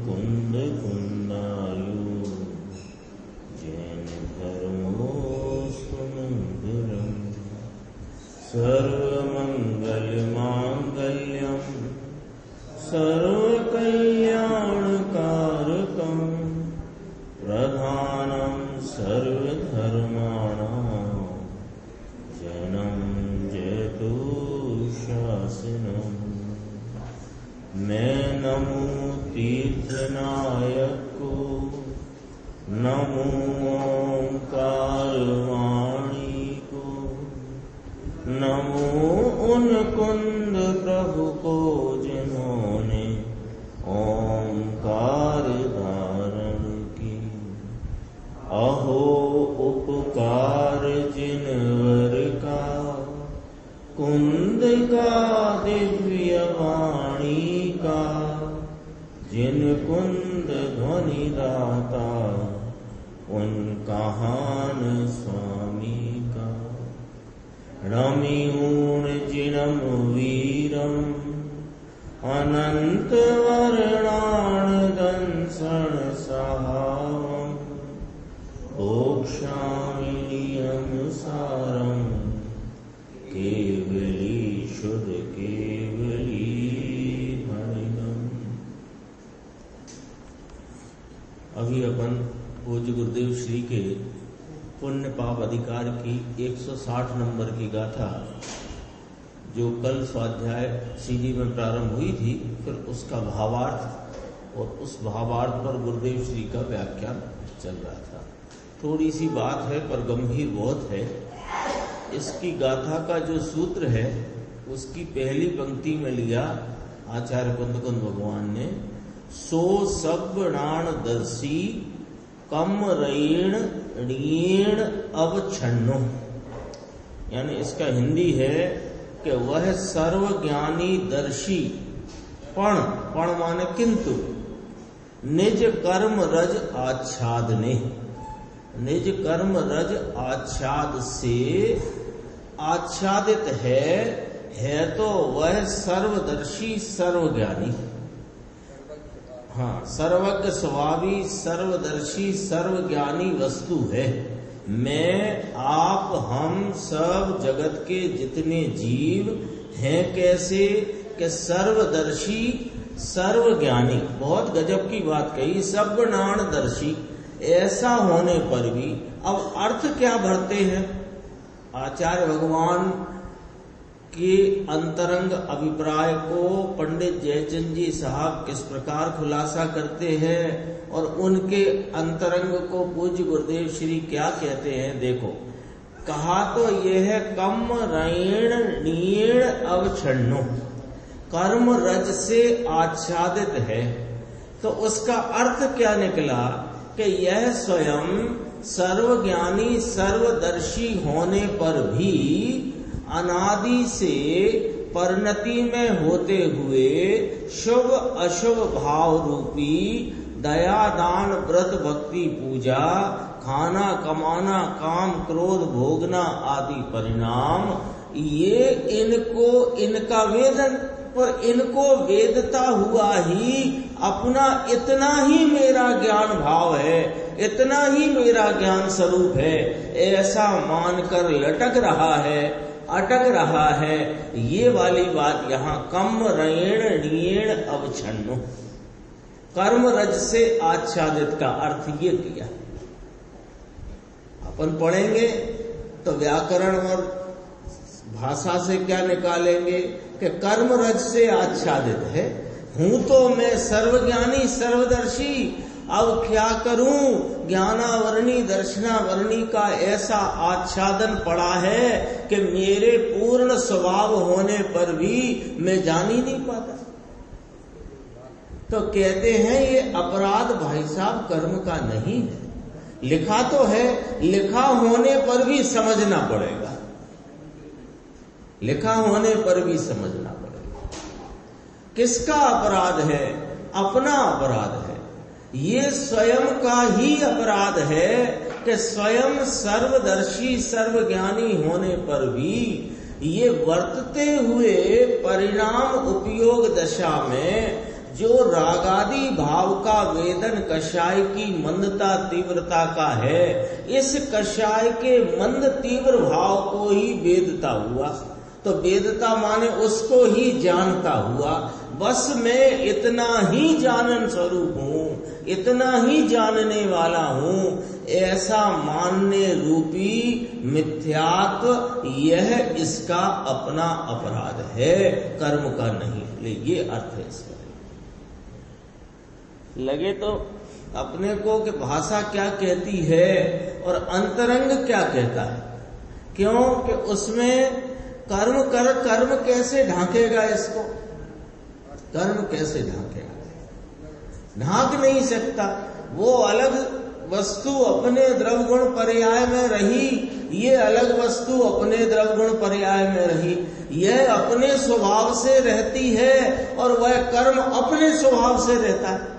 कुंद कुंदायु जैन धर्मो सुमंगलम सर्वमंगल मांगल्यम सर्वकल्याणकारकम प्रधानम सर्वधर्माणां जैनं जयतु शासनम। मैं नमो तीर्थनायक को, नमो ओंकार वाणी को, नमो उन कुंद प्रभु को जिन्होंने ओंकार धारण की। अहो उपकार जिनवर का, कुंद का दिव्य वाणी का, जिन कुंद ध्वनि दाता उन कहान स्वामी का। रमिऊण जिनम वीरम अनंत वर्णान दंसन सहावम भोक्षामिनियम सारम केवली शुद्ध केवली हरिनम। अभी अपन पूज्य गुरुदेव श्री के पुण्य पाप अधिकार की 160 नंबर की गाथा जो कल स्वाध्याय सीडी में प्रारंभ हुई थी, फिर उसका भावार्थ और उस भावार्थ पर गुरुदेव श्री का व्याख्यान चल रहा था। थोड़ी सी बात है पर गंभीर बहुत है। इसकी गाथा का जो सूत्र है उसकी पहली पंक्ति में लिया आचार्य कुंदकुंद भगवान ने, सो सब्णाण दर्शी कम ऋण ऋण अवच्छन्नो। यानी इसका हिंदी है कि वह सर्वज्ञानी दर्शी पण माने किंतु निज कर्म रज आच्छादने, निज कर्म रज आच्छाद से आच्छादित है तो वह सर्वदर्शी सर्वज्ञानी, हाँ सर्वज्ञ स्वभावी सर्वदर्शी सर्वज्ञानी वस्तु है। मैं आप हम सब जगत के जितने जीव हैं कैसे कि सर्वदर्शी सर्वज्ञानी। बहुत गजब की बात कही, सब्णाण दर्शी। ऐसा होने पर भी अब अर्थ क्या भरते हैं? आचार्य भगवान के अंतरंग अभिप्राय को पंडित जयचंद जी साहब किस प्रकार खुलासा करते हैं और उनके अंतरंग को पूज्य गुरुदेव श्री क्या कहते हैं। देखो, कहा तो यह है कम ऋण नीण अवच्छन्नो, कर्म रज से आच्छादित है। तो उसका अर्थ क्या निकला कि यह स्वयं सर्वज्ञानी सर्वदर्शी होने पर भी अनादि से परिणति में होते हुए शुभ अशुभ भाव रूपी दया दान व्रत भक्ति पूजा खाना कमाना काम क्रोध भोगना आदि परिणाम ये इनको इनका वेदन और इनको वेदता हुआ ही अपना इतना ही मेरा ज्ञान भाव है, इतना ही मेरा ज्ञान स्वरूप है, ऐसा मानकर लटक रहा है, अटक रहा है। ये वाली बात यहाँ कम ऋण ऋण अवच्छन्नो, कर्म रज से आच्छादित का अर्थ ये किया। अपन पढ़ेंगे तो व्याकरण और भाषा से क्या निकालेंगे कि कर्म रज से आच्छादित है। हूं तो मैं सर्वज्ञानी सर्वदर्शी, अब क्या करूं, ज्ञानावरणी दर्शनावरणी का ऐसा आच्छादन पड़ा है कि मेरे पूर्ण स्वभाव होने पर भी मैं जान ही नहीं पाता। तो कहते हैं ये अपराध भाई साहब कर्म का नहीं है। लिखा तो है, लिखा होने पर भी समझना पड़ेगा, लिखा होने पर भी समझना पड़ेगा। किसका अपराध है? अपना अपराध है। ये स्वयं का ही अपराध है कि स्वयं सर्वदर्शी सर्वज्ञानी होने पर भी ये वर्तते हुए परिणाम उपयोग दशा में जो रागादि भाव का वेदन कषाय की मंदता तीव्रता का है, इस कषाय के मंद तीव्र भाव को ही वेदता हुआ। तो वेदता माने उसको ही जानता हुआ। बस मैं इतना ही जानन स्वरूप हूँ, इतना ही जानने वाला हूँ, ऐसा मानने रूपी मिथ्यात्व यह इसका अपना अपराध है, कर्म का नहीं। ये अर्थ है इसका। लगे तो अपने को कि भाषा क्या कहती है और अंतरंग क्या कहता है, क्यों कि उसमें कर्म कैसे ढांकेगा इसको, कर्म कैसे ढांकेगा, ढांक नहीं सकता। वो अलग वस्तु अपने द्रव गुण पर्याय में रही, ये अलग वस्तु अपने द्रव गुण पर्याय में रही। यह अपने स्वभाव से रहती है और वह कर्म अपने स्वभाव से रहता है।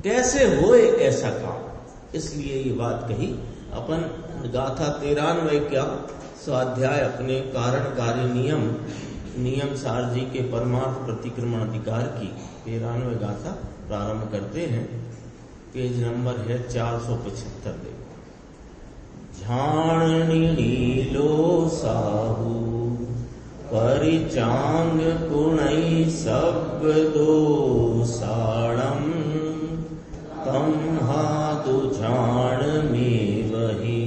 कैसे होए ऐसा काम, इसलिए ये बात कही। अपन गाथा 93 का स्वाध्याय अपने कारण कार्य नियम सार जी के परमार्थ प्रतिक्रमण अधिकार की 93 गाथा प्रारंभ करते हैं। पेज नंबर है 475। देखो, झाणनी लो साहू परिचांग कुणई सब दो साणम, तम हाथु झाण में वही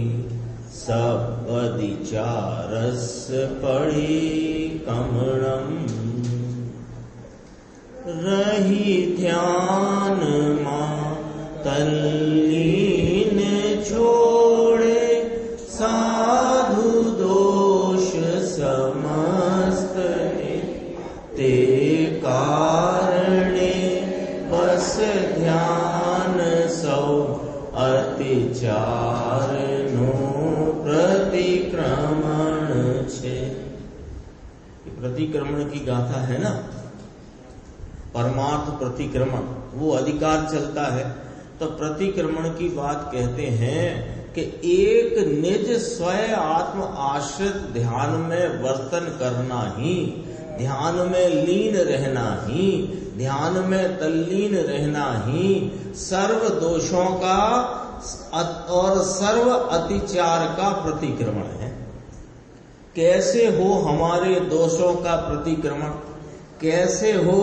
सब अधिचारस पड़ी कमणम। रही ध्यान मां तल्लीन छोड़े, साधु दोष समस्त ते कारणे, बस ध्यान सौ अतिचार नो प्रतिक्रमण छे। प्रतिक्रमण की गाथा है ना, परमार्थ प्रतिक्रमण, वो अधिकार चलता है। तो प्रतिक्रमण की बात कहते हैं कि एक निज स्वयं आत्म आश्रित ध्यान में वर्तन करना ही, ध्यान में लीन रहना ही, ध्यान में तल्लीन रहना ही सर्व दोषों का और सर्व अतिचार का प्रतिक्रमण है। कैसे हो हमारे दोषों का प्रतिक्रमण, कैसे हो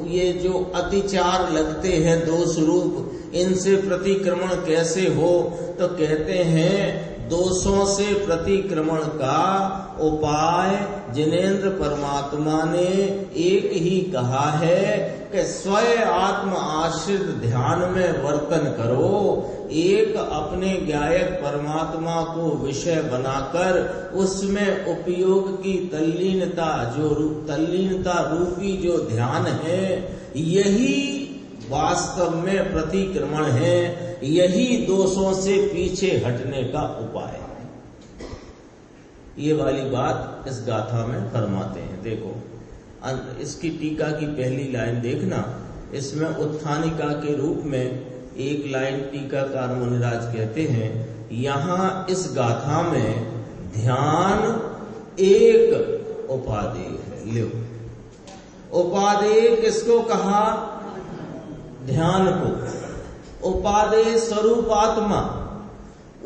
ये जो अतिचार लगते हैं दोष रूप, इनसे प्रतिक्रमण कैसे हो? तो कहते हैं दोषों से प्रतिक्रमण का उपाय जिनेन्द्र परमात्मा ने एक ही कहा है कि स्वयं आत्म आश्रित ध्यान में वर्तन करो। एक अपने गायक परमात्मा को विषय बनाकर उसमें उपयोग की तल्लीनता रूपी जो ध्यान है, यही वास्तव में प्रतिक्रमण है, यही दोषों से पीछे हटने का उपाय है। ये वाली बात इस गाथा में फरमाते हैं। देखो, इसकी टीका की पहली लाइन देखना, इसमें उत्थानिका के रूप में एक लाइन टीकाकार मुनिराज कहते हैं, यहाँ इस गाथा में ध्यान एक उपादेय है। लो, उपादेय किसको कहा? ध्यान को। उपादेय स्वरूप आत्मा,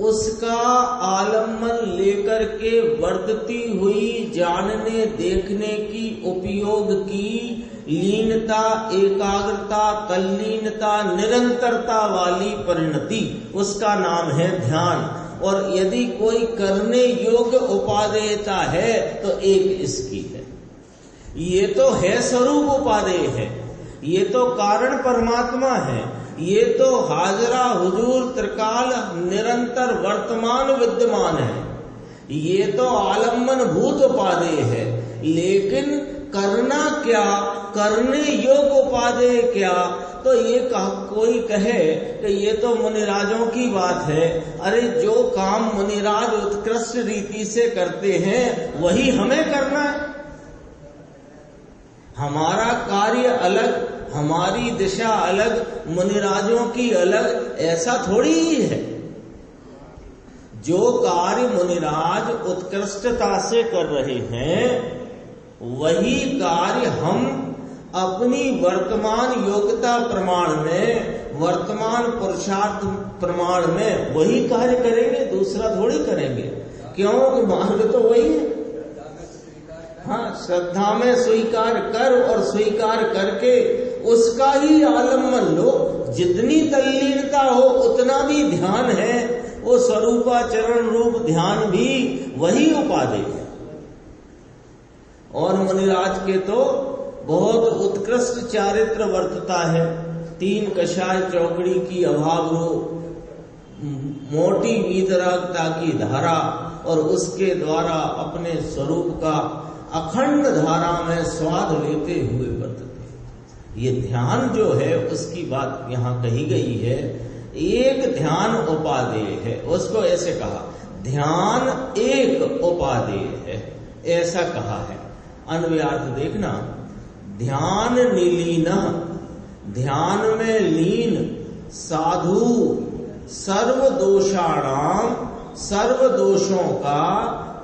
उसका आलम्बन लेकर के वर्तती हुई जानने देखने की उपयोग की लीनता, एकाग्रता, तल्लीनता, निरंतरता वाली परिणति, उसका नाम है ध्यान। और यदि कोई करने योग्य उपादेयता है तो एक इसकी है। ये तो है स्वरूप उपादेय है, ये तो कारण परमात्मा है, ये तो हाजरा हुजूर त्रिकाल निरंतर वर्तमान विद्यमान है, ये तो आलम्बन भूत उपादेय है। लेकिन करना क्या, करने योग्य उपादेय क्या? तो ये कोई कहे कि ये तो मुनिराजों की बात है। अरे जो काम मुनिराज उत्कृष्ट रीति से करते हैं वही हमें करना है। हमारा कार्य अलग, हमारी दिशा अलग, मुनिराजों की अलग, ऐसा थोड़ी ही है। जो कार्य मुनिराज उत्कृष्टता से कर रहे हैं वही कार्य हम अपनी वर्तमान योग्यता प्रमाण में, वर्तमान पुरुषार्थ प्रमाण में वही कार्य करेंगे, दूसरा थोड़ी करेंगे। क्यों? कि मार्ग तो वही है। हाँ, श्रद्धा में स्वीकार कर और स्वीकार करके उसका ही आलम्बन लो। जितनी तल्लीनता हो उतना भी ध्यान है, वो स्वरूपाचरण रूप ध्यान भी वही उपादेय है। और मुनिराज के तो बहुत उत्कृष्ट चारित्र वर्तता है। 3 कषाय चौकड़ी की अभाव रूप मोटी वीतरागता की धारा और उसके द्वारा अपने स्वरूप का अखंड धारा में स्वाद लेते हुए वर्तते। ये ध्यान जो है उसकी बात यहाँ कही गई है। एक ध्यान उपादेय है, उसको ऐसे कहा, ध्यान एक उपादेय है, ऐसा कहा है। अन्वयार्थ देखना, ध्यान निलीन, ध्यान में लीन साधु सर्व दोषाणाम, सर्व दोषों का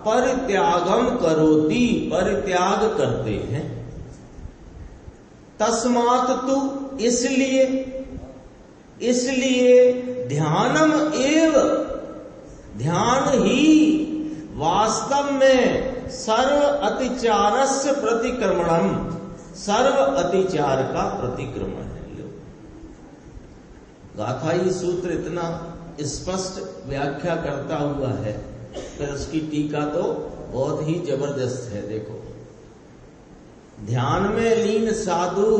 परित्यागम करोति, परित्याग करते हैं। तस्मात् तु, इसलिए ध्यानम एव, ध्यान ही वास्तव में सर्व अतिचारस्य प्रतिक्रमणम, सर्व अतिचार का प्रतिक्रमण है। गाथाई सूत्र इतना स्पष्ट व्याख्या करता हुआ है, फिर उसकी टीका तो बहुत ही जबरदस्त है। देखो, ध्यान में लीन साधु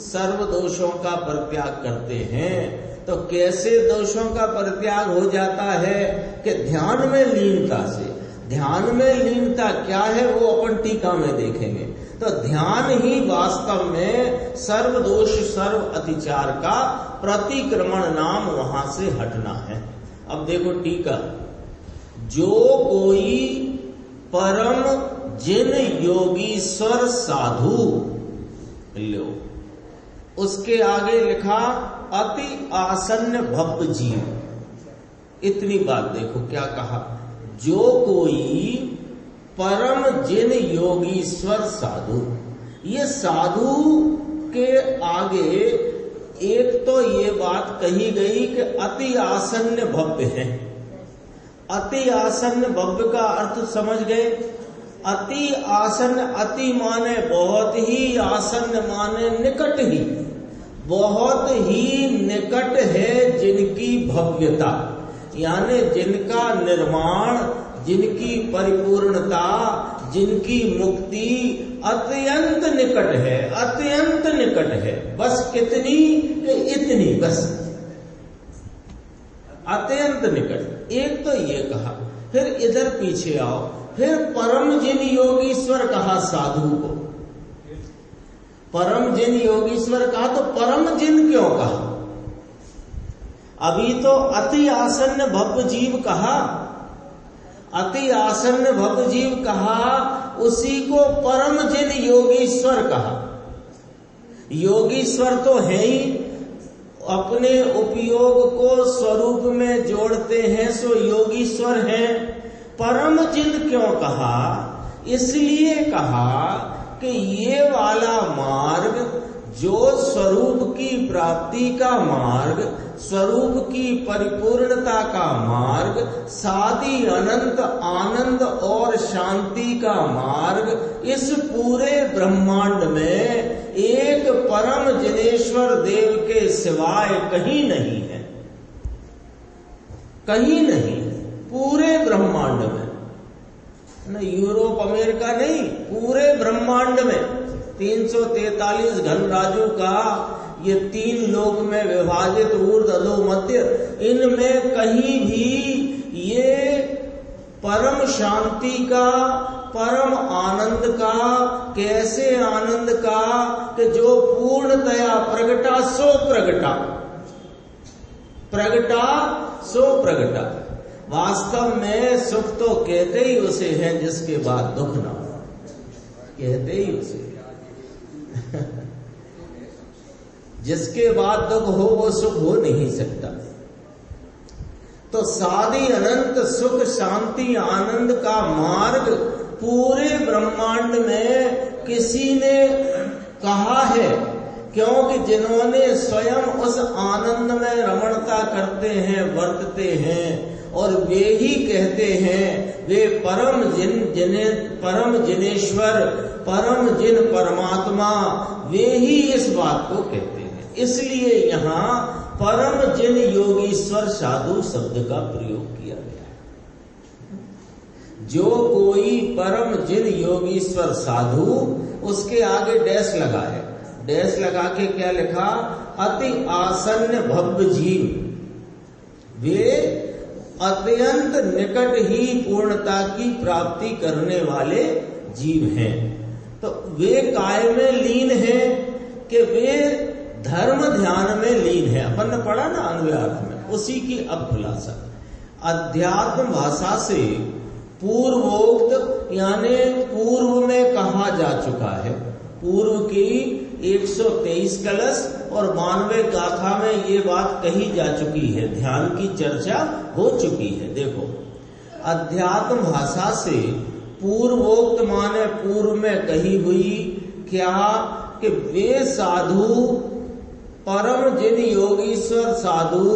सर्व दोषों का परित्याग करते हैं, तो कैसे दोषों का परित्याग हो जाता है? कि ध्यान में लीनता से। ध्यान में लीनता क्या है वो अपन टीका में देखेंगे। तो ध्यान ही वास्तव में सर्व दोष सर्व अतिचार का प्रतिक्रमण नाम वहां से हटना है। अब देखो टीका, जो कोई परम जिन योगीश्वर साधु, लो उसके आगे लिखा अति आसन्न भव्य जीव। इतनी बात देखो क्या कहा, जो कोई परम जिन योगीश्वर साधु। ये साधु के आगे एक तो ये बात कही गई कि अति आसन्न भव्य है। अति आसन्न भव्य का अर्थ समझ गए? अति आसन्न, अति माने बहुत ही, आसन्न माने निकट ही, बहुत ही निकट है जिनकी भव्यता, यानी जिनका निर्माण, जिनकी परिपूर्णता, जिनकी मुक्ति अत्यंत निकट है, अत्यंत निकट है। बस कितनी? इतनी, बस अत्यंत निकट। एक तो ये कहा, फिर इधर पीछे आओ, फिर परम जिन योगीश्वर कहा साधु को। परम जिन योगीश्वर कहा, तो परम जिन क्यों कहा? अभी तो अति आसन्न भव्य जीव कहा, अति आसन्न भव्य जीव कहा, उसी को परम जिन योगीश्वर कहा। योगीश्वर तो है ही, अपने उपयोग को स्वरूप में जोड़ते हैं, सो योगीश्वर हैं। परम जिन क्यों कहा? इसलिए कहा कि ये वाला मार्ग, जो स्वरूप की प्राप्ति का मार्ग, स्वरूप की परिपूर्णता का मार्ग, सादी अनंत आनंद और शांति का मार्ग, इस पूरे ब्रह्मांड में एक परम जिनेश्वर देव के सिवाय कहीं नहीं है, कहीं नहीं, पूरे ब्रह्मांड में। न यूरोप अमेरिका नहीं, पूरे ब्रह्मांड में 343 घन राजू का ये 3 लोक में विभाजित ऊर्ध्व अधो मध्य, इनमें कहीं भी ये परम शांति का, परम आनंद का, कैसे आनंद का कि जो पूर्णतया प्रगटा सो प्रगटा, प्रगटा सो प्रगटा। वास्तव में सुख तो कहते ही उसे है जिसके बाद दुख ना हो, कहते ही उसे जिसके बाद दुख हो वो सुख हो नहीं सकता। तो सादी अनंत सुख शांति आनंद का मार्ग पूरे ब्रह्मांड में किसी ने कहा है, क्योंकि जिन्होंने स्वयं उस आनंद में रमणता करते हैं, वर्तते हैं, और वे ही कहते हैं, वे परम जिनेश्वर, परम जिन परमात्मा, वे ही इस बात को कहते हैं। इसलिए यहाँ परम जिन योगीश्वर साधु शब्द का प्रयोग किया गया है। जो कोई परम जिन योगीश्वर साधु, उसके आगे डैश लगा है, डैश लगा के क्या लिखा, अति आसन्न भव्य जीव, वे अत्यंत निकट ही पूर्णता की प्राप्ति करने वाले जीव हैं। तो वे काय में लीन हैं कि वे धर्म ध्यान में लीन है। अपन ने पढ़ा ना अन्वयार्थ में, उसी की अब खुलासा। अध्यात्म भाषा से पूर्वोक्त यानी पूर्व में कहा जा चुका है, पूर्व की 123 कलश और 92 गाथा में ये बात कही जा चुकी है, ध्यान की चर्चा हो चुकी है। देखो, अध्यात्म भाषा से पूर्वोक्त माने पूर्व में कही हुई क्या, कि वे साधु परम जिन योगीश्वर साधु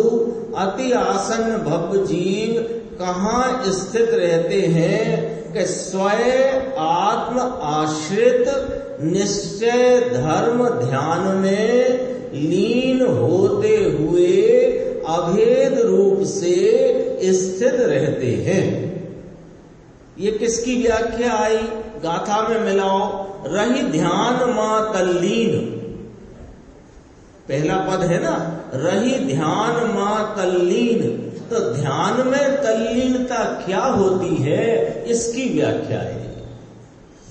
अति आसन्न भव्य जीव कहाँ स्थित रहते हैं, कि स्वयं आत्म आश्रित निश्चय धर्म ध्यान में लीन होते हुए अभेद रूप से स्थित रहते हैं। ये किसकी व्याख्या आई, गाथा में मिलाओ, रही ध्यान मां तल्लीन, पहला पद है ना, रही ध्यान मां तल्लीन। तो ध्यान में तल्लीनता क्या होती है, इसकी व्याख्या है।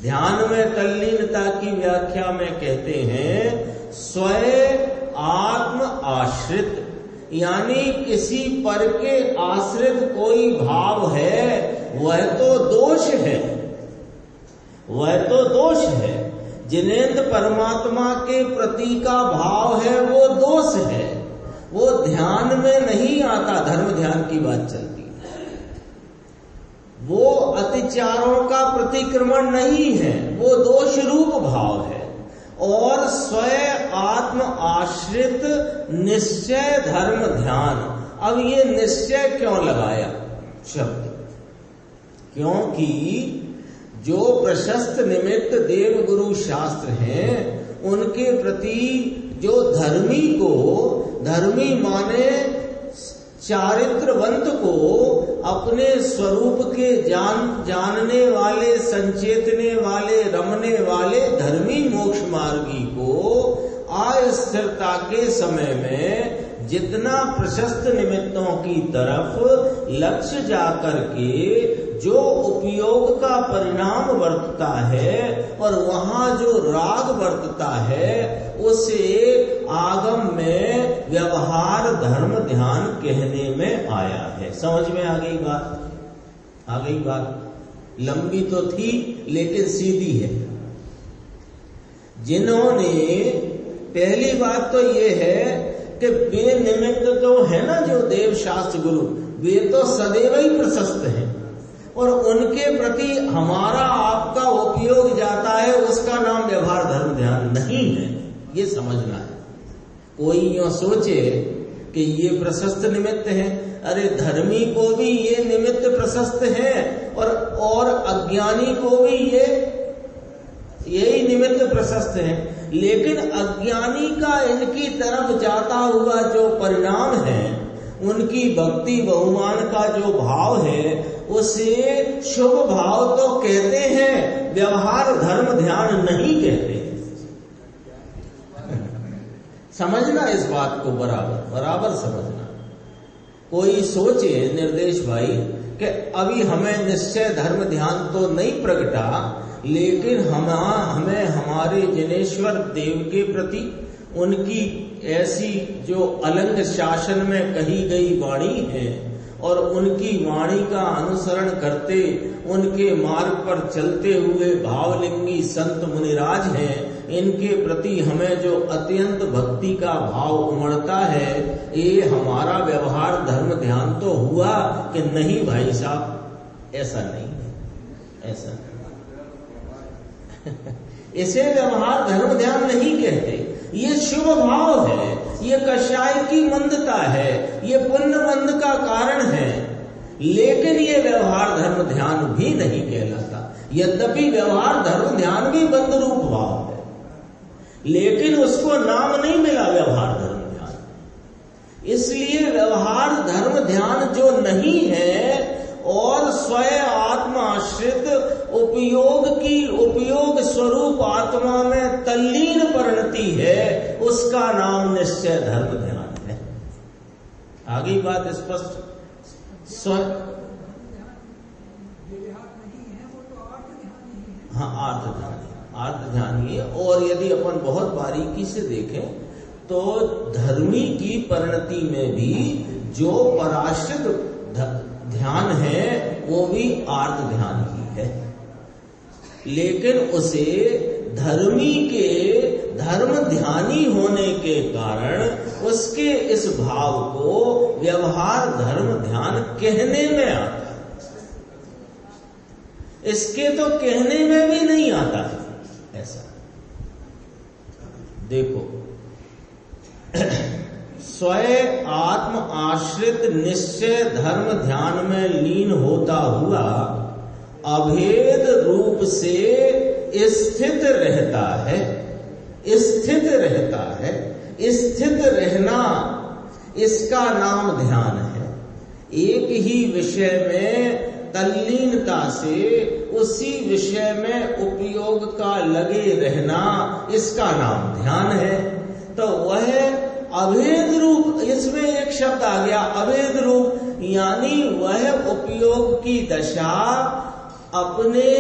ध्यान में तल्लीनता की व्याख्या में कहते हैं, स्वयं आत्म आश्रित, यानी किसी पर के आश्रित कोई भाव है, वह तो दोष है, वह तो दोष है। जिनेन्द्र परमात्मा के प्रति का भाव है, वो दोष है, वो ध्यान में नहीं आता। धर्म ध्यान की बात चलती है, वो अतिचारों का प्रतिक्रमण नहीं है, वो दोष रूप भाव है। और स्वयं आत्म आश्रित निश्चय धर्म ध्यान। अब ये निश्चय क्यों लगाया शब्द, क्योंकि जो प्रशस्त निमित्त देव गुरु शास्त्र हैं, उनके प्रति जो धर्मी को, धर्मी माने चारित्रवंत को, अपने स्वरूप के जानने वाले, संचेतने वाले, रमने वाले धर्मी मोक्ष मार्गी को अस्थिरता के समय में जितना प्रशस्त निमित्तों की तरफ लक्ष्य जाकर के जो उपयोग का परिणाम वर्तता है और वहां जो राग वर्तता है, उसे आगम में व्यवहार धर्म ध्यान कहने में आया है। समझ में आ गई बात? आ गई बात? लंबी तो थी लेकिन सीधी है। जिन्होंने, पहली बात तो ये है कि वे निमित्त तो है ना, जो देव शास्त्र गुरु, वे तो सदैव ही प्रशस्त हैं और उनके प्रति हमारा आपका उपयोग जाता है, उसका नाम व्यवहार धर्म ध्यान नहीं है। ये समझना है। कोई यूं सोचे कि ये प्रशस्त निमित्त है, अरे धर्मी को भी ये निमित्त प्रशस्त है और अज्ञानी को भी यही निमित्त प्रशस्त है, लेकिन अज्ञानी का इनकी तरफ जाता हुआ जो परिणाम है, उनकी भक्ति बहुमान का जो भाव है, उसे शुभ भाव तो कहते हैं, व्यवहार धर्म ध्यान नहीं कहते। समझना इस बात को, बराबर समझना। कोई सोचे निर्देश भाई कि अभी हमें निश्चय धर्म ध्यान तो नहीं प्रगटा, लेकिन हमें हमारे जिनेश्वर देव के प्रति उनकी ऐसी जो अलंग शासन में कही गई वाणी है और उनकी वाणी का अनुसरण करते, उनके मार्ग पर चलते हुए भावलिंगी संत मुनिराज हैं, इनके प्रति हमें जो अत्यंत भक्ति का भाव उमड़ता है, ये हमारा व्यवहार धर्म ध्यान तो हुआ कि नहीं भाई साहब? ऐसा नहीं है, ऐसा नहीं। इसे व्यवहार धर्म ध्यान नहीं कहते। ये शुभ भाव है, ये कषाय की मंदता है, ये पुण्य मंद का कारण है, लेकिन ये व्यवहार धर्म ध्यान भी नहीं कहलाता। यद्यपि व्यवहार धर्म ध्यान भी बंद रूप भाव है, लेकिन उसको नाम नहीं मिला व्यवहार धर्म ध्यान। इसलिए व्यवहार धर्म ध्यान जो नहीं है और स्वयं आत्माश्रित उपयोग स्वरूप आत्मा में तल्लीन परिणति है, उसका नाम निश्चय धर्म ध्यान है। आगे बात स्पष्ट। हाँ, अर्थ ध्यान ही है। और यदि अपन बहुत बारीकी से देखें तो धर्मी की परिणति में भी जो पराश्रित ध्यान है वो भी आर्त ध्यान ही है, लेकिन उसे धर्मी के धर्म ध्यानी होने के कारण उसके इस भाव को व्यवहार धर्म ध्यान कहने में आता है। इसके तो कहने में भी नहीं आता है ऐसा। देखो, स्वयं आत्म आश्रित निश्चय धर्म ध्यान में लीन होता हुआ अभेद रूप से स्थित रहता है। स्थित रहता है, स्थित रहना, इसका नाम ध्यान है। एक ही विषय में तल्लीनता से उसी विषय में उपयोग का लगे रहना, इसका नाम ध्यान है। तो वह अभेद रूप, इसमें एक शब्द आ गया अभेद रूप, यानी वह उपयोग की दशा अपने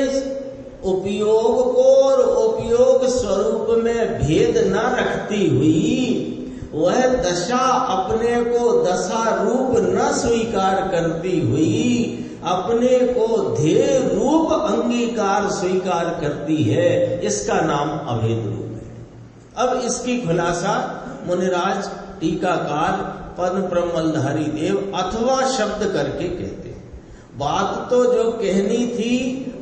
उपयोग को और उपयोग स्वरूप में भेद न रखती हुई, वह दशा अपने को दशा रूप न स्वीकार करती हुई, अपने को ध्येय रूप अंगीकार स्वीकार करती है, इसका नाम अभेद रूप है। अब इसकी खुलासा मुनिराज टीकाकार पद्म ब्रह्मलधारी देव अथवा शब्द करके कहते हैं। बात तो जो कहनी थी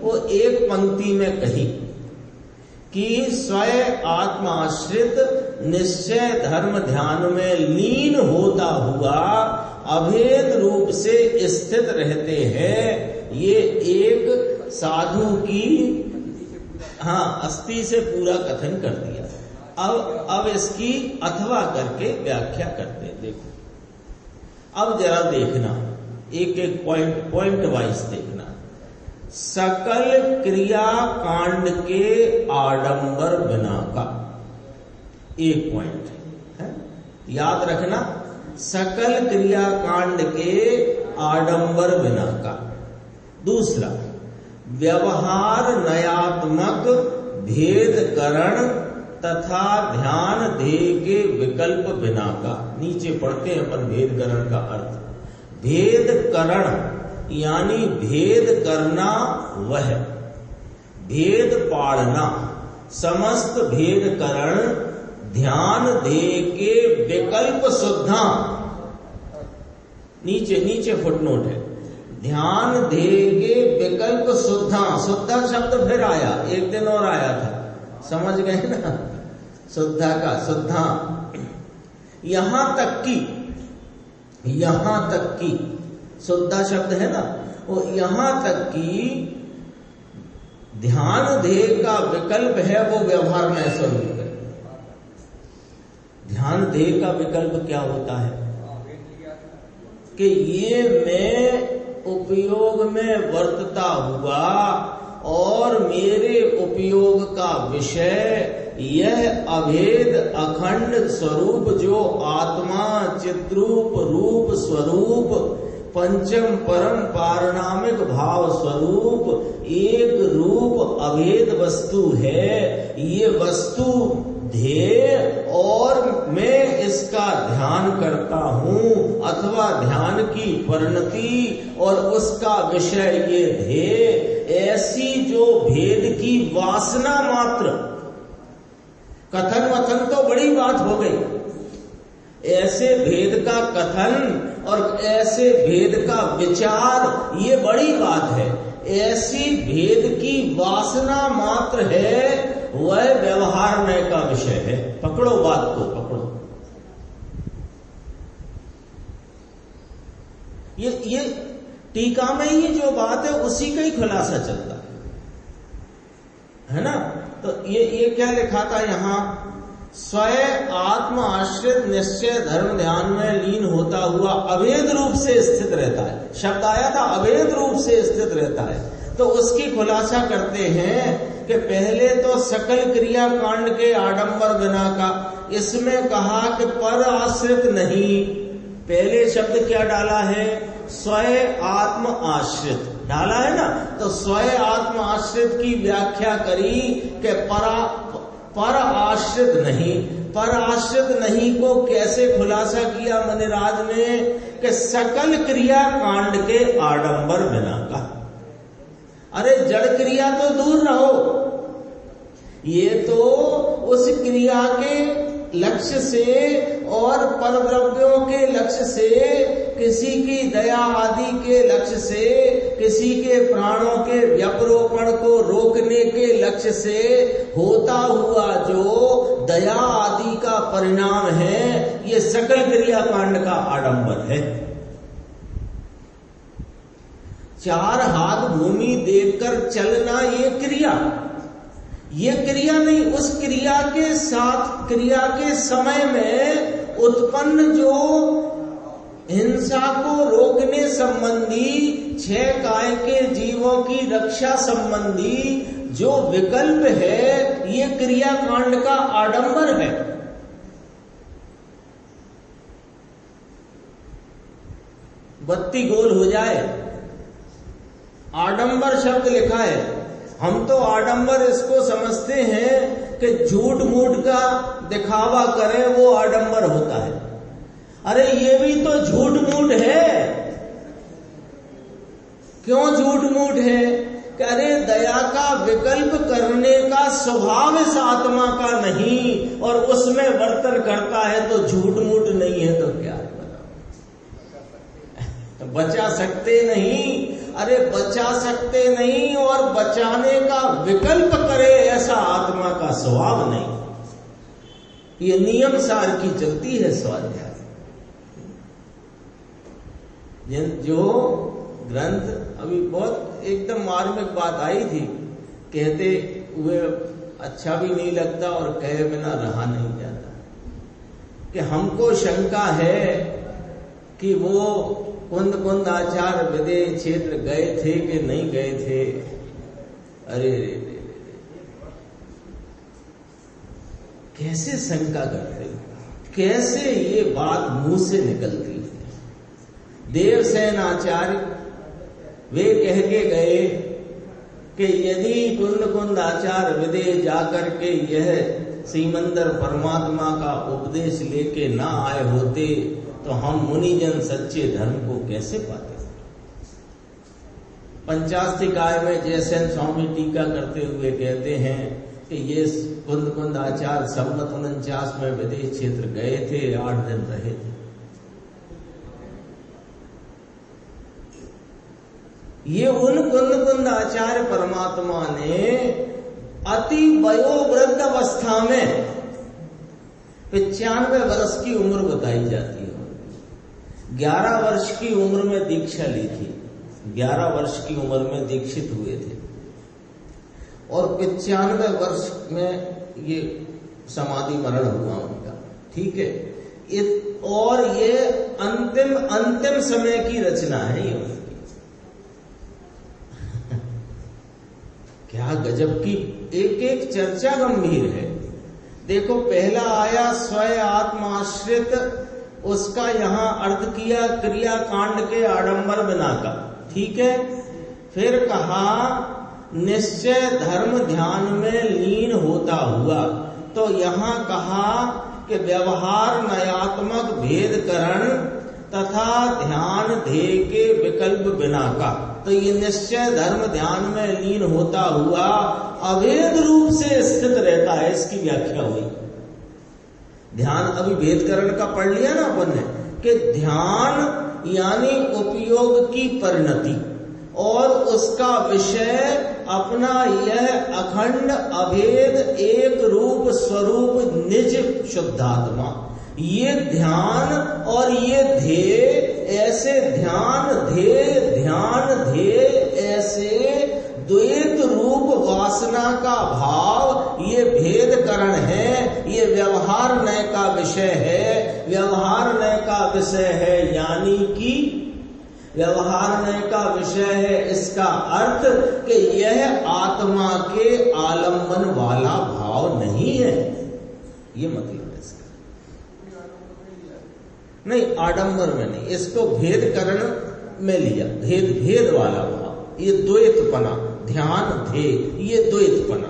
वो एक पंक्ति में कही कि स्वयं आत्माश्रित निश्चय धर्म ध्यान में लीन होता हुआ अभेद रूप से स्थित रहते हैं। ये एक साधु की अस्थि से पूरा कथन कर दिया। अब इसकी अथवा करके व्याख्या करते हैं। देखो, अब जरा देखना, एक एक पॉइंट वाइज देखना। सकल क्रिया कांड के आडंबर बिना का एक पॉइंट है, याद रखना। सकल क्रिया कांड के आडंबर बिना का। दूसरा, व्यवहार नयात्मक भेदकरण तथा ध्यान ध्येय के विकल्प बिना का। नीचे पढ़ते हैं अपन भेदकरण का अर्थ। भेदकरण यानी भेद करना, वह भेद पाड़ना, समस्त भेदकरण ध्यान ध्येय के विकल्प शुद्धा। नीचे फुटनोट है, ध्यान ध्येय के विकल्प शुद्धा। शुद्धा शब्द फिर आया, एक दिन और आया था, समझ गए ना, शुद्धा का शुद्धा। यहां तक की शुद्धा शब्द है ना, वो यहां तक की ध्यान ध्येय का विकल्प है, वो व्यवहार में स्वरूप है। ध्यान ध्येय का विकल्प क्या होता है कि ये मैं उपयोग में वर्तता हुआ और मेरे उपयोग का विषय यह अभेद अखंड स्वरूप जो आत्मा चिद्रूप रूप स्वरूप पंचम परम पारणामिक भाव स्वरूप एक रूप अभेद वस्तु है। ये वस्तु ध्येय और मैं इसका ध्यान करता हूँ, अथवा ध्यान की परिणति और उसका विषय ये ध्येय। ऐसी जो भेद की वासना मात्र, कथन वथन तो बड़ी बात हो गई, ऐसे भेद का कथन और ऐसे भेद का विचार ये बड़ी बात है। ऐसी भेद की वासना मात्र है वह व्यवहारमय का विषय है। पकड़ो बात को, पकड़ो। ये टीका में ये जो बात है उसी का ही खुलासा चलता है ना। तो ये क्या लिखा था यहां, स्वयं आत्म आश्रित निश्चय धर्म ध्यान में लीन होता हुआ अभेद रूप से स्थित रहता है। शब्द आया था अभेद रूप से स्थित रहता है। तो उसकी खुलासा करते हैं कि पहले तो सकल क्रिया कांड के आडंबर बिना का, इसमें कहा कि पर आश्रित नहीं। पहले शब्द क्या डाला है, स्वयं आत्म आश्रित डाला है ना। तो स्वयं आत्म आश्रित की व्याख्या करी कि पर आश्रित नहीं। पर आश्रित नहीं को कैसे खुलासा किया मुनिराज ने कि सकल क्रिया कांड के आडंबर बिना का। अरे जड़ क्रिया तो दूर रहो, ये तो उस क्रिया के लक्ष्य से और परद्रव्यों के लक्ष्य से, किसी की दया आदि के लक्ष्य से, किसी के प्राणों के व्यपरोपण को रोकने के लक्ष्य से होता हुआ जो दया आदि का परिणाम है, ये सकल क्रिया कांड का आडंबर है। चार हाथ भूमि देखकर चलना ये क्रिया, ये क्रिया नहीं, उस क्रिया के साथ क्रिया के समय में उत्पन्न जो हिंसा को रोकने संबंधी, छह काय के जीवों की रक्षा संबंधी जो विकल्प है, ये क्रिया कांड का आडंबर है। बत्ती गोल हो जाए, आडंबर शब्द लिखा है। हम तो आडंबर इसको समझते हैं कि झूठ मूठ का दिखावा करें, वो आडंबर होता है। अरे ये भी तो झूठ मूठ है। क्यों झूठ मूठ है कि अरे दया का विकल्प करने का स्वभाव इस आत्मा का नहीं और उसमें वर्तन करता है, तो झूठ मूठ नहीं है तो क्या बचा सकते नहीं। अरे बचा सकते नहीं और बचाने का विकल्प करे, ऐसा आत्मा का स्वभाव नहीं। ये नियम सार की चलती है स्वाध्याय। जो ग्रंथ अभी बहुत एकदम मार्मिक बात आई थी, कहते हुए अच्छा भी नहीं लगता और कहे बिना रहा नहीं जाता कि हमको शंका है कि वो कुंद कुंद आचार्य विदेह क्षेत्र गए थे कि नहीं गए थे। अरे रे, कैसे शंका करते, कैसे ये बात मुंह से निकलती है। देवसेन आचार्य वे कह के गए कि यदि कुंद कुंद आचार्य विदेह जाकर के यह श्रीमंदर परमात्मा का उपदेश लेके ना आए होते तो हम मुनिजन सच्चे धर्म को कैसे पाते। पंचास्तिकाय में जयसेन स्वामी टीका करते हुए कहते हैं कि ये कुंद कुंद आचार्य संवत 49 में विदेश क्षेत्र गए थे, 8 दिन रहे थे। ये उन कुंद कुंद आचार्य परमात्मा ने अति वयोवृद्ध अवस्था में 95 वर्ष की उम्र बताई जाती है। 11 वर्ष की उम्र में दीक्षा ली थी, 11 वर्ष की उम्र में दीक्षित हुए थे और 95 वर्ष में ये समाधि मरण हुआ उनका। ठीक है, और ये अंतिम समय की रचना है ये उनकी। क्या गजब की एक एक चर्चा गंभीर है। देखो, पहला आया स्वयं आत्माश्रित, उसका यहां अर्थ किया क्रिया कांड के आडंबर बिना का। ठीक है, फिर कहा निश्चय धर्म ध्यान में लीन होता हुआ, तो यहां कहा कि व्यवहार नयात्मक भेदकरण तथा ध्यान ध्येय के विकल्प बिना का। तो ये निश्चय धर्म ध्यान में लीन होता हुआ अभेद रूप से स्थित रहता है, इसकी व्याख्या हुई। ध्यान अभी भेदकरण का पढ़ लिया ना अपन ने कि ध्यान यानी उपयोग की परिणति और उसका विषय अपना यह अखंड अभेद एक रूप स्वरूप निज शुद्धात्मा, ये ध्यान और ये ध्येय ऐसे ध्यान ध्येय ऐसे द्वैत रूप वासना का भाव, ये भेद करण है, ये व्यवहार नय का विषय है। व्यवहार नय का विषय है यानी कि व्यवहार नय का विषय है, इसका अर्थ कि यह आत्मा के आलम्बन वाला भाव नहीं है, ये मतलब है इसका। नहीं, आडंबर में नहीं, इसको भेद करण में लिया, भेद वाला भाव, ये द्वैतपना, ध्यान ध्येय, ये द्वैतपना।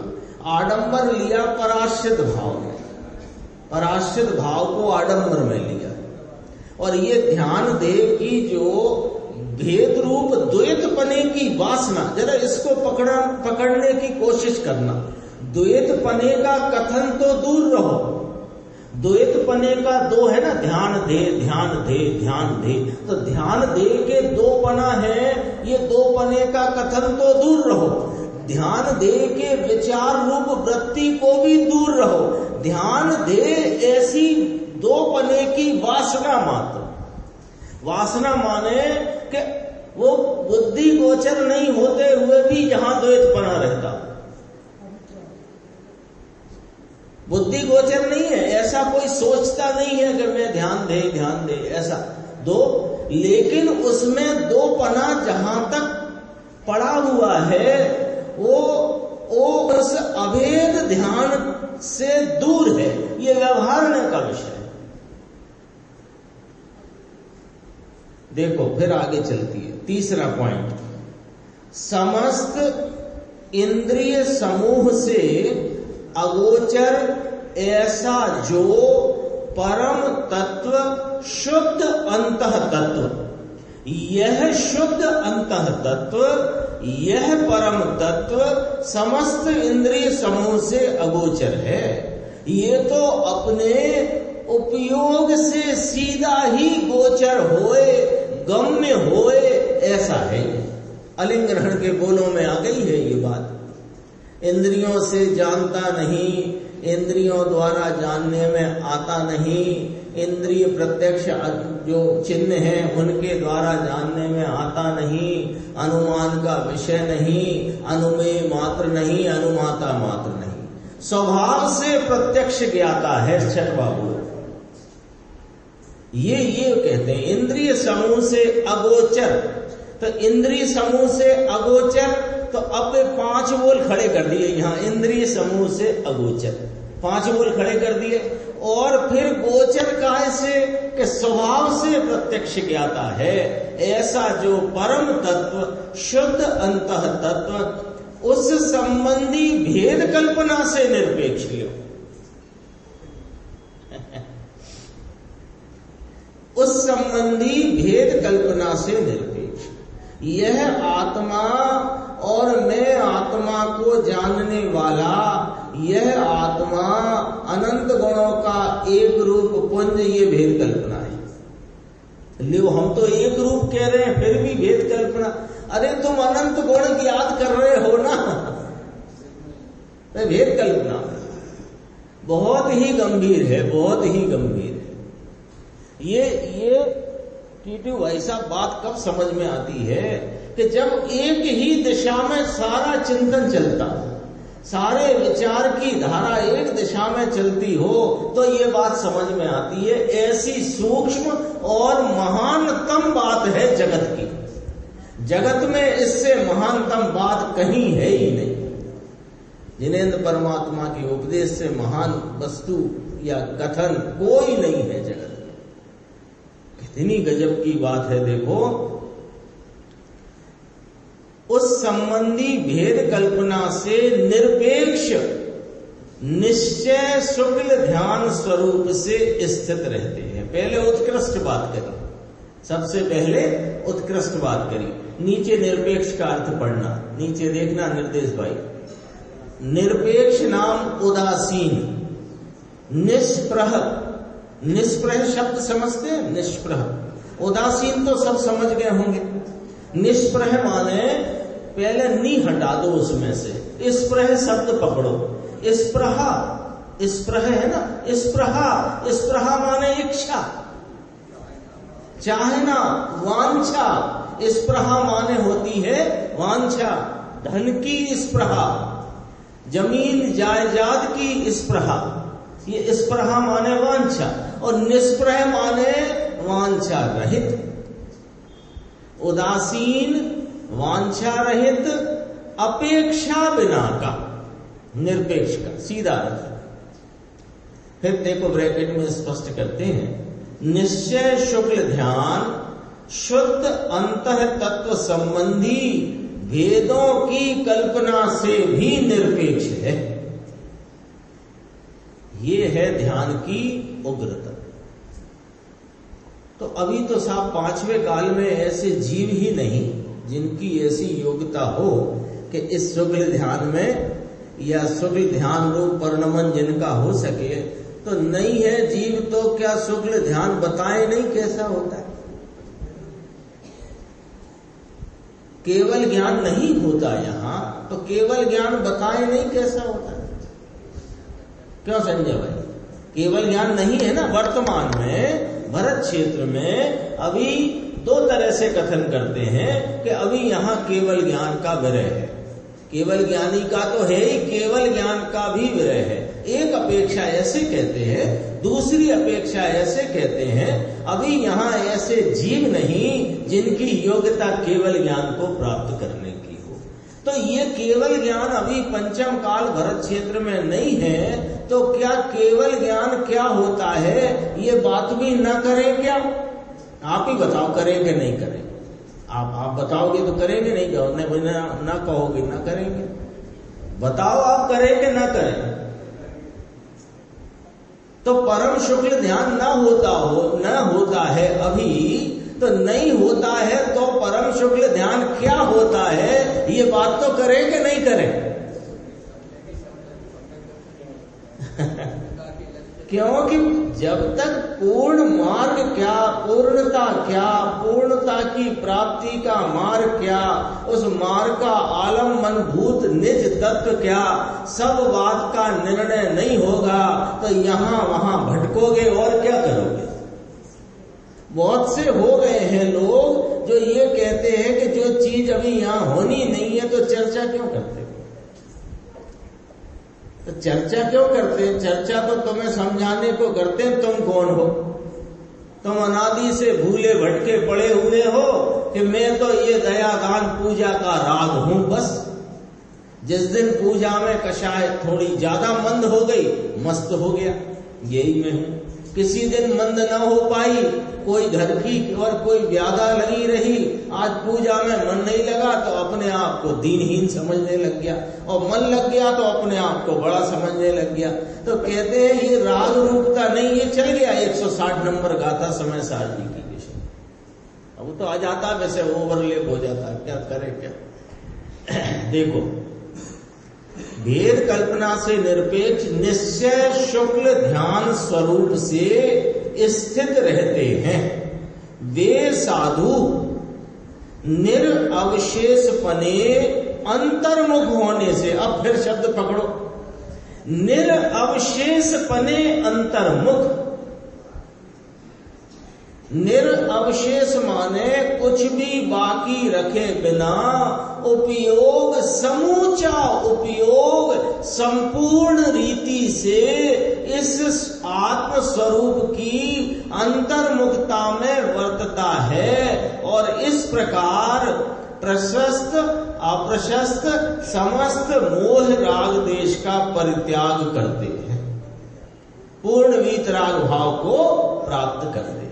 आडंबर लिया पराश्रित भाव में, पराश्रित भाव को आडंबर में लिया, और ये ध्यान ध्येय की जो भेद रूप द्वैतपने की वासना, जरा इसको पकड़ने की कोशिश करना। द्वैतपने का कथन तो दूर रहो, द्वैतपने का दो है ना, ध्यान दे, तो ध्यान दे के दो पना है, ये दो पने का कथन तो दूर रहो। ध्यान दे के विचार रूप वृत्ति को भी दूर रहो। ध्यान दे ऐसी दो पने की वासना मात्र। वासना माने कि वो बुद्धि गोचर नहीं होते हुए भी जहां द्वैतपना रहता, बुद्धि गोचर नहीं है, ऐसा कोई सोचता नहीं है कि मैं ध्यान दे ऐसा दो, लेकिन उसमें दो पना जहां तक पड़ा हुआ है वो उस अभेद ध्यान से दूर है, ये व्यवहार का विषय है। देखो फिर आगे चलती है, तीसरा पॉइंट, समस्त इंद्रिय समूह से अगोचर ऐसा जो परम तत्व शुद्ध अंतः तत्व, यह शुद्ध अंतः तत्व, यह परम तत्व समस्त इंद्रिय समूह से अगोचर है। ये तो अपने उपयोग से सीधा ही गोचर होए, गम्य होए, ऐसा है। अलिंग ग्रहण के बोलों में आ गई है ये बात। इंद्रियों से जानता नहीं, इंद्रियों द्वारा जानने में आता नहीं, इंद्रिय प्रत्यक्ष जो चिन्ह हैं उनके द्वारा जानने में आता नहीं, अनुमान का विषय नहीं, अनुमेय मात्र नहीं, अनुमाता मात्र नहीं, स्वभाव से प्रत्यक्ष ज्ञाता है। छठवा बोल ये कहते हैं इंद्रिय समूह से अगोचर। तो इंद्रिय समूह से अगोचर, तो अब 5 बोल खड़े कर दिए यहां, इंद्रिय समूह से अगोचर 5 बोल खड़े कर दिए। और फिर गोचर काय से कि स्वभाव से प्रत्यक्ष ज्ञाता है, ऐसा जो परम तत्व शुद्ध अंतः तत्व, उस संबंधी भेद कल्पना से निरपेक्ष लो। उस संबंधी भेद कल्पना से निरपेक्ष, यह आत्मा और मैं आत्मा को जानने वाला, यह आत्मा अनंत गुणों का एक रूप पुंज, ये भेद कल्पना है। लो हम तो एक रूप कह रहे हैं, फिर भी भेद कल्पना। अरे तुम अनंत गुण याद कर रहे हो ना, तो भेद कल्पना बहुत ही गंभीर है, बहुत ही गंभीर है। ये टीटू भाई साहब बात कब समझ में आती है कि जब एक ही दिशा में सारा चिंतन चलता, सारे विचार की धारा एक दिशा में चलती हो, तो ये बात समझ में आती है। ऐसी सूक्ष्म और महानतम बात है जगत की, जगत में इससे महानतम बात कहीं है ही नहीं। जिनेंद्र परमात्मा की उपदेश से महान वस्तु या कथन कोई नहीं है जगत में। कितनी गजब की बात है। देखो उस संबंधी भेद कल्पना से निरपेक्ष निश्चय शुक्ल ध्यान स्वरूप से स्थित रहते हैं। पहले उत्कृष्ट बात करी, सबसे पहले उत्कृष्ट बात करी। नीचे निरपेक्ष का अर्थ पढ़ना, नीचे देखना निर्देश भाई। निरपेक्ष नाम उदासीन, निष्प्रह, निष्प्रह शब्द समझते हैं, निष्प्रह। उदासीन तो सब समझ गए होंगे। निष्प्रह माने पहले नी हटा दो उसमें से। स्प्रह शब्द पकड़ो। स्प्रहा, स्प्रह है ना, स्प्रहा, स्प्रहा माने इच्छा, चाहना, वांछा। स्प्रहा माने होती है वांछा, धन की स्प्रहा, जमीन जायदाद की स्प्रहा। ये स्प्रहा माने वांछा, और निस्प्रह माने वांछा रहित, उदासीन, वांछा रहित, अपेक्षा बिना का, निरपेक्ष का, सीधा अर्थ। फिर देखो ब्रैकेट में स्पष्ट करते हैं, निश्चय शुक्ल ध्यान शुद्ध अंतः तत्व संबंधी भेदों की कल्पना से भी निरपेक्ष है। ये है ध्यान की उग्रता। तो अभी तो साहब 5वें काल में ऐसे जीव ही नहीं जिनकी ऐसी योग्यता हो कि इस शुक्ल ध्यान में या शुक्ल ध्यान रूप परिणमन जिनका हो सके, तो नहीं है जीव तो क्या शुक्ल ध्यान बताए नहीं कैसा होता है। केवल ज्ञान नहीं होता यहां, तो केवल ज्ञान बताए नहीं कैसा होता है। क्यों संजय भाई? केवल ज्ञान नहीं है ना। वर्तमान में भरत क्षेत्र में अभी 2 तरह से कथन करते हैं कि अभी यहां केवल ज्ञान का विरह है। केवल ज्ञानी का तो है ही, केवल ज्ञान का भी विरह है। एक अपेक्षा ऐसे कहते हैं, दूसरी अपेक्षा ऐसे कहते हैं, अभी यहां ऐसे जीव नहीं जिनकी योग्यता केवल ज्ञान को प्राप्त करने की हो। तो ये केवल ज्ञान अभी पंचम काल भरत क्षेत्र में नहीं है, तो क्या केवल ज्ञान क्या होता है ये बात भी न करें क्या? आप ही बताओ, करें कि नहीं करें? आप बताओगे तो करेंगे, नहीं ना कहोगे ना करेंगे। बताओ आप करें कि ना करें। तो परम शुक्ल ध्यान न होता है अभी, तो नहीं होता है तो परम शुक्ल ध्यान क्या होता है ये बात तो करें कि नहीं करें? क्योंकि जब तक पूर्ण मार्ग क्या, पूर्णता क्या, पूर्णता की प्राप्ति का मार्ग क्या, उस मार्ग का आलम्बनभूत निज तत्व क्या, सब बात का निर्णय नहीं होगा तो यहां वहां भटकोगे और क्या करोगे। बहुत से हो गए हैं लोग जो ये कहते हैं कि जो चीज अभी यहां होनी नहीं है तो चर्चा क्यों करते? तो चर्चा क्यों करते हैं? चर्चा तो तुम्हें समझाने को करते हैं तुम कौन हो। तुम अनादि से भूले भटके पड़े हुए हो कि मैं तो ये दया दान पूजा का राग हूं। बस जिस दिन पूजा में कषाय थोड़ी ज्यादा मंद हो गई, मस्त हो गया, यही मैं हूं। किसी दिन मंद न हो पाई, कोई घर की और कोई व्याधा लगी रही, आज पूजा में मन नहीं लगा तो अपने आप को दीनहीन समझने लग गया, और मन लग गया तो अपने आप को बड़ा समझने लग गया। तो कहते हैं ये राग रूपता नहीं, ये चल गया 160 नंबर गाथा समय सार जी की विषय। अब तो आ जाता, वैसे ओवरलेप हो जाता, क्या करे क्या। देखो, भेद कल्पना से निरपेक्ष निश्चय शुक्ल ध्यान स्वरूप से स्थित रहते हैं वे साधु निरअवशेषपने अंतर्मुख होने से। अब फिर शब्द पकड़ो, निरअवशेषपने अंतर्मुख। निरअवशेष माने कुछ भी बाकी रखे बिना, उपयोग समूचा उपयोग संपूर्ण रीति से इस आत्म स्वरूप की अंतर्मुखता में वर्तता है, और इस प्रकार प्रशस्त अप्रशस्त समस्त मोह राग देश का परित्याग करते हैं, पूर्ण वीतराग भाव को प्राप्त करते हैं।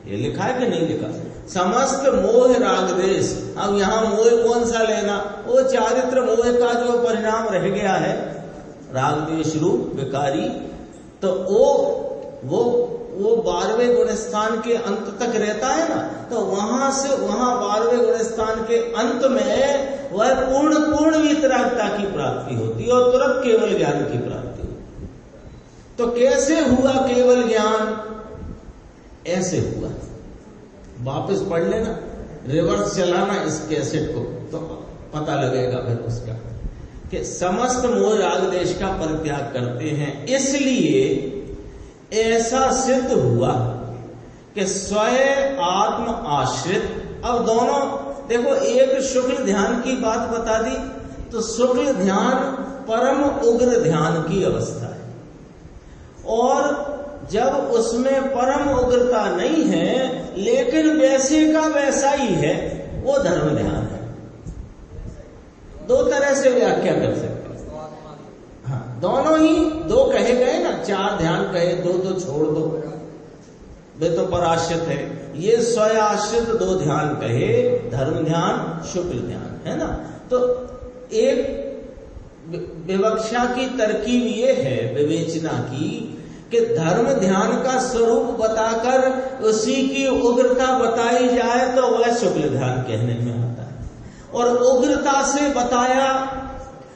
ये लिखा है कि नहीं लिखा? समस्त मोह राग देश। अब यहाँ मोह कौन सा लेना? वो चारित्र मोह का जो परिणाम रह गया है, राग देश रूप विकारी, तो वो 12वें गुणस्थान के अंत तक रहता है ना, तो वहां से वहां 12वें गुणस्थान के अंत में वह पूर्ण वीतरागता की प्राप्ति होती है और तुरंत केवल ज्ञान की प्राप्ति होती है। तो कैसे हुआ केवल ज्ञान? ऐसे हुआ। वापस पढ़ लेना, रिवर्स चलाना इस कैसेट को, तो पता लगेगा फिर उसका कि समस्त मोह राग देश का परित्याग करते हैं। इसलिए ऐसा सिद्ध हुआ कि स्वयं आत्म आश्रित। अब दोनों देखो, एक शुक्ल ध्यान की बात बता दी, तो शुक्ल ध्यान परम उग्र ध्यान की अवस्था है, और जब उसमें परम उग्रता नहीं है लेकिन वैसे का वैसा ही है, वो धर्म ध्यान है। दो तरह से व्याख्या कर सकते हैं। हाँ, दोनों ही दो कहे गए ना, चार ध्यान कहे, दो तो छोड़ दो, वे तो पराश्रित है। ये स्वयाश्रित दो ध्यान कहे, धर्म ध्यान शुक्ल ध्यान, है ना। तो एक विवक्षा की तरकीब ये है विवेचना की कि धर्म ध्यान का स्वरूप बताकर उसी की उग्रता बताई जाए तो वह शुक्ल ध्यान कहने में आता है, और उग्रता से बताया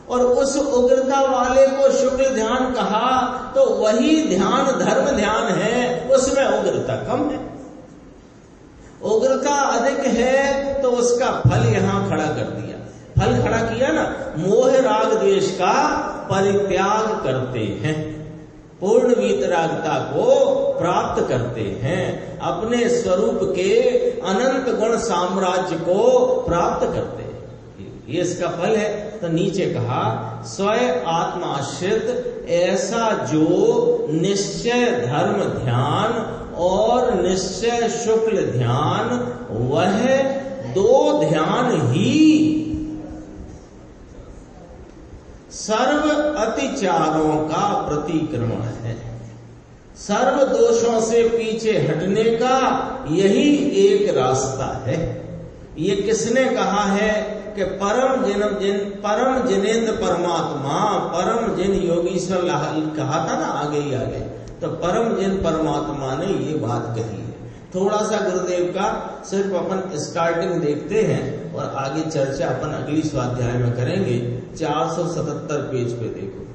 और उस उग्रता वाले को शुक्ल ध्यान कहा तो वही ध्यान धर्म ध्यान है, उसमें उग्रता कम है। उग्रता अधिक है तो उसका फल यहां खड़ा कर दिया, फल खड़ा किया ना, मोह राग द्वेष का परित्याग करते हैं, पूर्ण वीतरागता को प्राप्त करते हैं, अपने स्वरूप के अनंत गुण साम्राज्य को प्राप्त करते हैं। ये इसका फल है। तो नीचे कहा स्वयं आत्माश्रित ऐसा जो निश्चय धर्म ध्यान और निश्चय शुक्ल ध्यान, वह दो ध्यान ही सर्व अतिचारों का प्रतिक्रमण है। सर्व दोषों से पीछे हटने का यही एक रास्ता है। ये किसने कहा है कि परम जिनेन्द्र परमात्मा, परम जिन योगीश्वर कहा था ना आगे ही आगे, तो परम जिन परमात्मा ने ये बात कही है। थोड़ा सा गुरुदेव का सिर्फ अपन स्टार्टिंग देखते हैं और आगे चर्चा अपन अगली स्वाध्याय में करेंगे। 477 पेज पे देखो,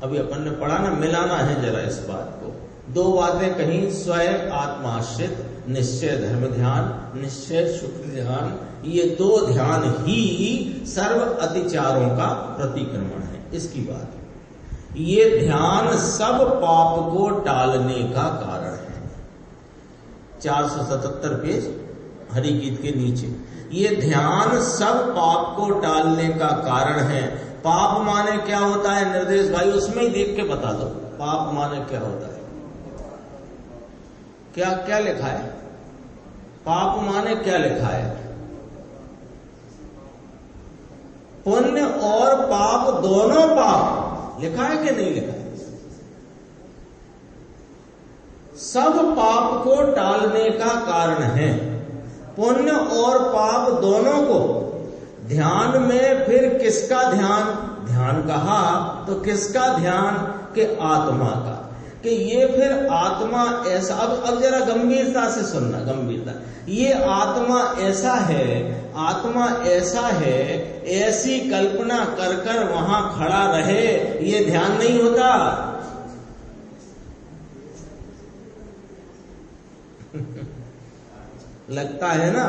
अभी अपन ने पढ़ा ना, मिलाना है जरा इस बात को। दो बातें कहीं, स्वयं आत्माश्रित निश्चय धर्म ध्यान, निश्चय शुक्ल ध्यान, ये दो ध्यान ही सर्व अतिचारों का प्रतिक्रमण है। इसकी बात है, ये ध्यान सब पाप को टालने का कारण है। 477 पेज हरि गीत के नीचे, ये ध्यान सब पाप को टालने का कारण है। पाप माने क्या होता है निर्देश भाई, उसमें ही देख के बता दो, पाप माने क्या होता है, क्या क्या लिखा है, पाप माने क्या लिखा है, पुण्य और पाप दोनों पाप लिखा है कि नहीं लिखा है। सब पाप को टालने का कारण है, पुण्य और पाप दोनों को। ध्यान में फिर किसका ध्यान, ध्यान कहा तो किसका ध्यान, के आत्मा का, कि ये फिर आत्मा ऐसा, अब जरा गंभीरता से सुनना, गंभीरता, ये आत्मा ऐसा है, आत्मा ऐसा है, ऐसी कल्पना कर कर वहां खड़ा रहे, ये ध्यान नहीं होता। लगता है ना,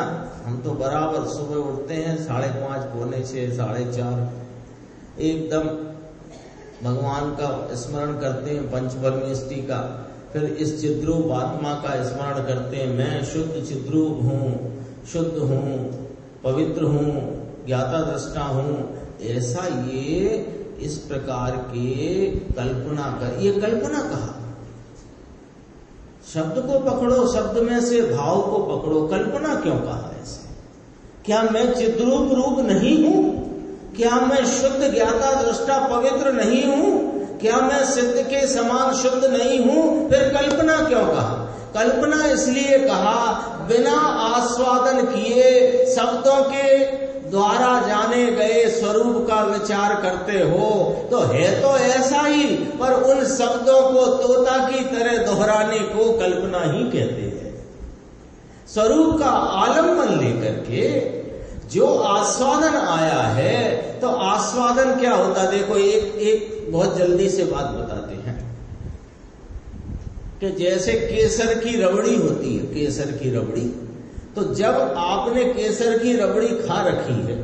हम तो बराबर सुबह उठते हैं 5:30, पौने 6, 4:30, एकदम भगवान का स्मरण करते हैं, पंचपरमेष्टि का, फिर इस चिद्रूप आत्मा का स्मरण करते हैं, मैं शुद्ध चिद्रूप हूँ, शुद्ध हूँ, पवित्र हूँ, ज्ञाता दृष्टा हूँ। ऐसा ये इस प्रकार के कल्पना कर, ये कल्पना कहा, शब्द को पकड़ो, शब्द में से भाव को पकड़ो, कल्पना क्यों कहा ऐसे? क्या मैं चिद्रूप रूप नहीं हूं? क्या मैं शुद्ध ज्ञाता दृष्टा पवित्र नहीं हूं? क्या मैं सिद्ध के समान शुद्ध नहीं हूं? फिर कल्पना क्यों कहा? कल्पना इसलिए कहा, बिना आस्वादन किए शब्दों के द्वारा जाने गए स्वरूप का विचार करते हो तो है तो ऐसा ही, पर उन शब्दों को तोता की तरह दोहराने को कल्पना ही कहते हैं। स्वरूप का आलम्बन लेकर के जो आस्वादन आया है, तो आस्वादन क्या होता, देखो एक बहुत जल्दी से बात बताते हैं कि जैसे केसर की रबड़ी होती है, केसर की रबड़ी, तो जब आपने केसर की रबड़ी खा रखी है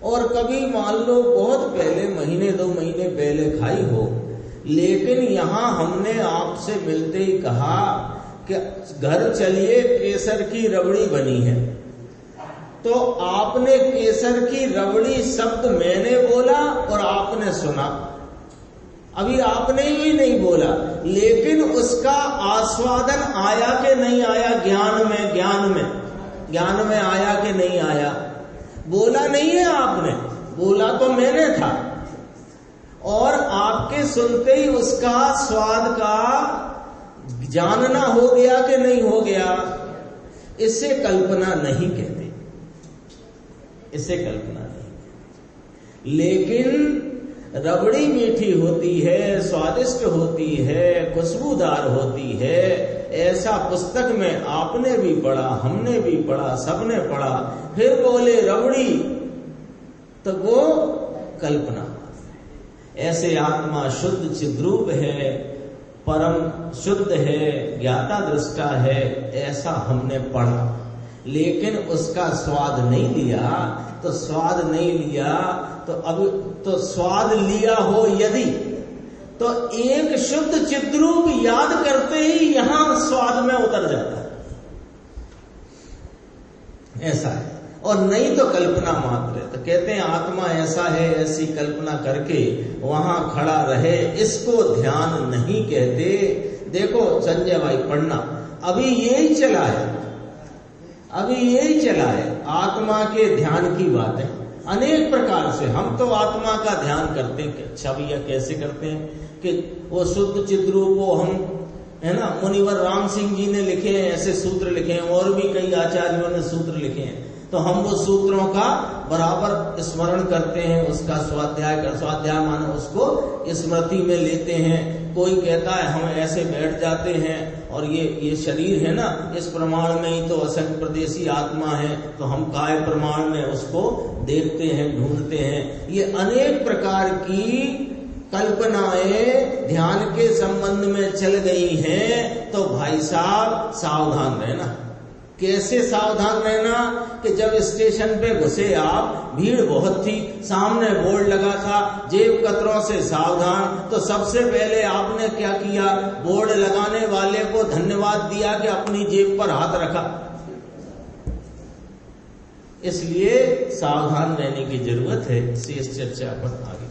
और कभी मान लो बहुत पहले, महीने 2 महीने पहले खाई हो, लेकिन यहाँ हमने आपसे मिलते ही कहा कि घर चलिए केसर की रबड़ी बनी है, तो आपने केसर की रबड़ी शब्द मैंने बोला और आपने सुना। अभी आपने भी नहीं बोला, लेकिन उसका आस्वादन आया कि नहीं आया? ज्ञान में आया कि नहीं आया? बोला नहीं है आपने, बोला तो मैंने था, और आपके सुनते ही उसका स्वाद का जानना हो गया कि नहीं हो गया? इसे कल्पना नहीं कहते, इसे कल्पना नहीं। लेकिन रबड़ी मीठी होती है, स्वादिष्ट होती है, खुशबूदार होती है, ऐसा पुस्तक में आपने भी पढ़ा, हमने भी पढ़ा, सबने पढ़ा, फिर बोले रबड़ी, तो वो कल्पना। ऐसे आत्मा शुद्ध चिद्रूप है, परम शुद्ध है, ज्ञाता दृष्टा है, ऐसा हमने पढ़ा, लेकिन उसका स्वाद नहीं लिया। तो स्वाद नहीं लिया तो अब तो स्वाद लिया हो यदि, तो एक शुद्ध चिद्रूप याद करते ही यहां स्वाद में उतर जाता है, ऐसा है। और नहीं तो कल्पना मात्र है। तो कहते हैं आत्मा ऐसा है, ऐसी कल्पना करके वहां खड़ा रहे, इसको ध्यान नहीं कहते। देखो संजय भाई पढ़ना, अभी यही चला है, अभी यही चला है आत्मा के ध्यान की बात है। अनेक प्रकार से हम तो आत्मा का ध्यान करते हैं कि अच्छा भैया कैसे करते हैं कि वो शुद्ध चिद्रूप वो हम, है ना, मुनिवर राम सिंह जी ने लिखे हैं, ऐसे सूत्र लिखे हैं, और भी कई आचार्यों ने सूत्र लिखे हैं, तो हम वो सूत्रों का बराबर स्मरण करते हैं, उसका स्वाध्याय माने उसको स्मृति में लेते हैं। कोई कहता है हम ऐसे बैठ जाते हैं और ये शरीर है ना, इस प्रमाण में ही तो असंख्य प्रदेशी आत्मा है, तो हम काय प्रमाण में उसको देखते हैं, ढूंढते हैं। ये अनेक प्रकार की कल्पनाएं ध्यान के संबंध में चल गई हैं। तो भाई साहब सावधान रहना। कैसे सावधान रहना कि जब स्टेशन पे घुसे आप, भीड़ बहुत थी, सामने बोर्ड लगा था जेब कतरों से सावधान, तो सबसे पहले आपने क्या किया? बोर्ड लगाने वाले को धन्यवाद दिया कि अपनी जेब पर हाथ रखा। इसलिए सावधान रहने की जरूरत है। शेष चर्चा पर आगे।